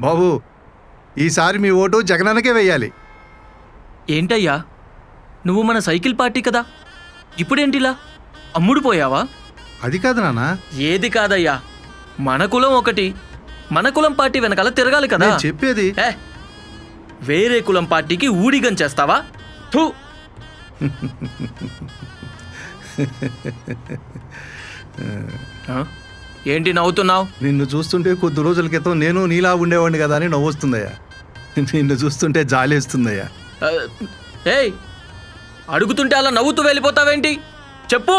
బాబు, ఈసారి మీ ఓటు జగనన్నకే వెయ్యాలి. ఏంటయ్యా, నువ్వు మన సైకిల్ పార్టీ కదా, ఇప్పుడేంటిలా అమ్ముడు పోయావా? అది కాదు నాన్న, ఏది కాదయ్యా, మన కులం ఒకటి, మన కులం పార్టీ వెనకాల తిరగాలి కదా. నేను చెప్పేది. వేరే కులం పార్టీకి ఊడిగం చేస్తావా? థూ. ఏంటి నవ్వుతున్నావు? నిన్ను చూస్తుంటే కొద్ది రోజుల క్రితం నేను నీలా ఉండేవాడిని కదా అని నవ్వొస్తుందయ్యా. నిన్ను చూస్తుంటే జాలేస్తుందయ్యా. ఏయ్, అడుగుతుంటే అలా నవ్వుతూ వెళ్ళిపోతావేంటి? చెప్పు.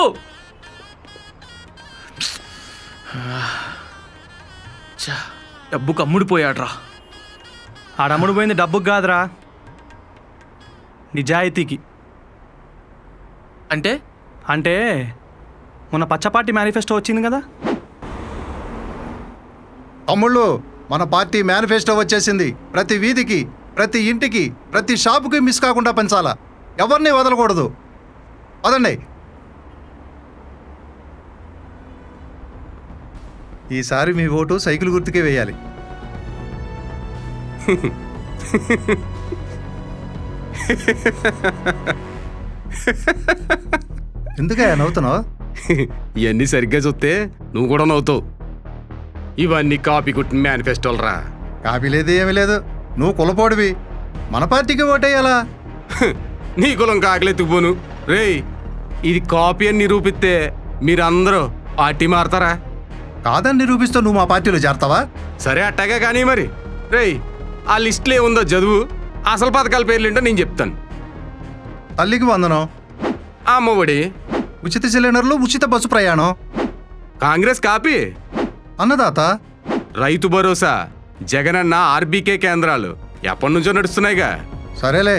డబ్బుకు అమ్ముడిపోయాడ్రా. ఆడమ్ముడు పోయింది డబ్బుకు కాదురా, నిజాయితీకి. అంటే అంటే మొన్న పచ్చపార్టీ మేనిఫెస్టో వచ్చింది కదా. తమ్ముళ్ళు, మన పార్టీ మేనిఫెస్టో వచ్చేసింది. ప్రతి వీధికి, ప్రతి ఇంటికి, ప్రతి షాపుకి మిస్ కాకుండా పంచాలా. ఎవరిని వదలకూడదు. పదండి. ఈసారి మీ ఓటు సైకిల్ గుర్తుకే వేయాలి. ఎందుకయ్యా నవ్వుతున్నావు? ఇవన్నీ సరిగ్గా చూస్తే నువ్వు కూడా నవ్వుతావు. ఇవన్నీ కాపీ కుట్టిన మేనిఫెస్టోలు రా. కాపీ లేదు, ఏమీ లేదు. నువ్వు కులపోడివి, మన పార్టీకి ఓటేయాలా? నీ కులం కాకలెత్తుకుపోను రేయ్. ఇది కాపీ అని నిరూపిస్తే మీరందరూ పార్టీ మారతారా? కాదని నిరూపిస్తూ నువ్వు మా పార్టీలో చేరతావా? సరే అట్టాగే కానీ మరి. రేయ్, ఆ లిస్టులో ఏముందో చదువు. అసలు పథకాల పేర్లేంటో నేను చెప్తాను. తల్లికి వందనం, అమ్మఒడి, ఉచిత సిలిండర్లు, ఉచిత బస్సు ప్రయాణం, కాంగ్రెస్ కాపీ, అన్నదాత, రైతు భరోసా, జగనన్న ఆర్బీకే కేంద్రాలు ఎప్పటి నుంచో నడుస్తున్నాయిగా. సరేలే,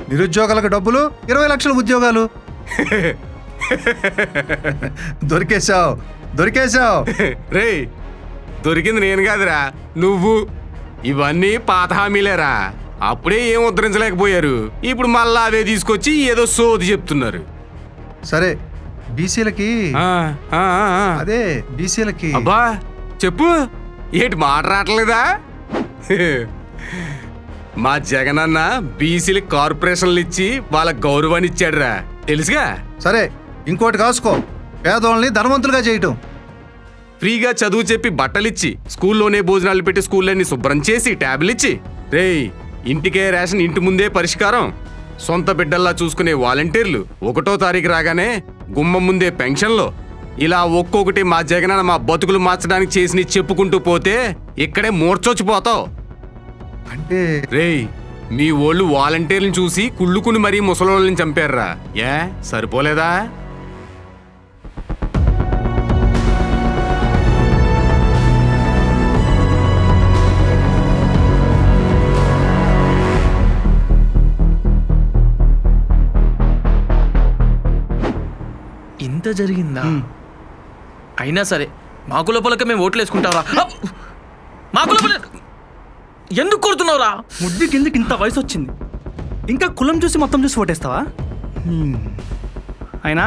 నిరుద్యోగులకు డబ్బులు, 20 లక్షల ఉద్యోగాలు. దొరికేశావు, దొరికేశావు. రేయ్, దొరికింది నేను కాదురా, నువ్వు. ఇవన్నీ పాత హామీలేరా. అప్పుడే ఏం ఉద్ధరించలేకపోయారు, ఇప్పుడు మళ్ళా అవే తీసుకొచ్చి ఏదో సోది చెప్తున్నారు. సరే, బీసీలకి, ఆ, ఆ, ఆ. అదే బీసీలకి. అబ్బా చెప్పు, ఏంటి మాట రావట్లేదా? మా జగనన్న బీసీలకి కార్పొరేషన్లు ఇచ్చి వాళ్ళ గౌరవాన్ని ఇచ్చాడురా, తెలుసుగా. సరే, ఇంకోటి కాసుకో, పేదోళ్ళని ధనవంతులుగా చేయటం. ఫ్రీగా చదువు చెప్పి బట్టలిచ్చి, స్కూల్లోనే భోజనాలు పెట్టి స్కూళ్ళన్నీ శుభ్రం చేసి ట్యాబ్లు ఇచ్చి, రేయ్ ఇంటికే రేషన్, ఇంటి ముందే పరిష్కారం, సొంత బిడ్డల్లా చూసుకునే వాలంటీర్లు, 1వ తారీఖు రాగానే గుమ్మం ముందే పెన్షన్లు, ఇలా ఒక్కొక్కటి మా జగనన్న మా బతుకులు మార్చడానికి చేసి చెప్పుకుంటూ పోతే ఇక్కడే మూర్చొచ్చిపోతావు. అంటే రేయ్, మీ ఓళ్ళు వాలంటీర్లను చూసి కుళ్ళుకుని మరీ ముసలోళ్ళని చంపారురా. ఏ సరిపోలేదా? ఇంత జరిగిందా? అయినా సరే మా కుల పొలక మేము ఓట్లు వేసుకుంటావరా? మా కుల పొల ఎందుకు కొడుతున్నావురా? ముద్దు కిందకి ఇంత వయసు వచ్చింది, ఇంకా కులం చూసి మొత్తం చూసి ఓటేస్తావా? అయినా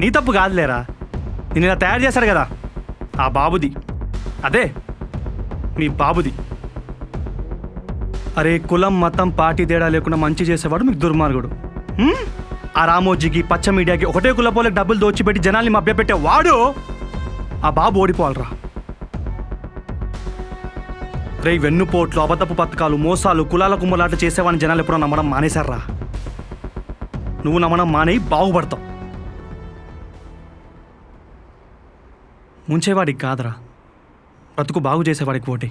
నీ తప్పు కాదులేరా, నేను ఇలా తయారు చేశారు కదా ఆ బాబుది, అదే మీ బాబుది. అరే, కులం మతం పార్టీ తేడా లేకుండా మంచి చేసేవాడు మీకు దుర్మార్గుడు. ఆ రామోజీకి, పచ్చ మీడియాకి ఒకటే కులపోలకు డబ్బులు దోచిపెట్టి జనాల్ని మభ్యపెట్టే వాడు ఆ బాబు ఓడిపోవాలరా. రే, వెన్నుపోట్లు, అబద్ధపు పథకాలు, మోసాలు, కులాల కుమ్మలాట చేసేవాడిని జనాలు ఎప్పుడో నమ్మడం మానేశారా? నువ్వు నమ్మడం మానే బాగుపడతావు. ముంచేవాడికి కాదురా, బ్రతుకు బాగు చేసేవాడికి ఓటే.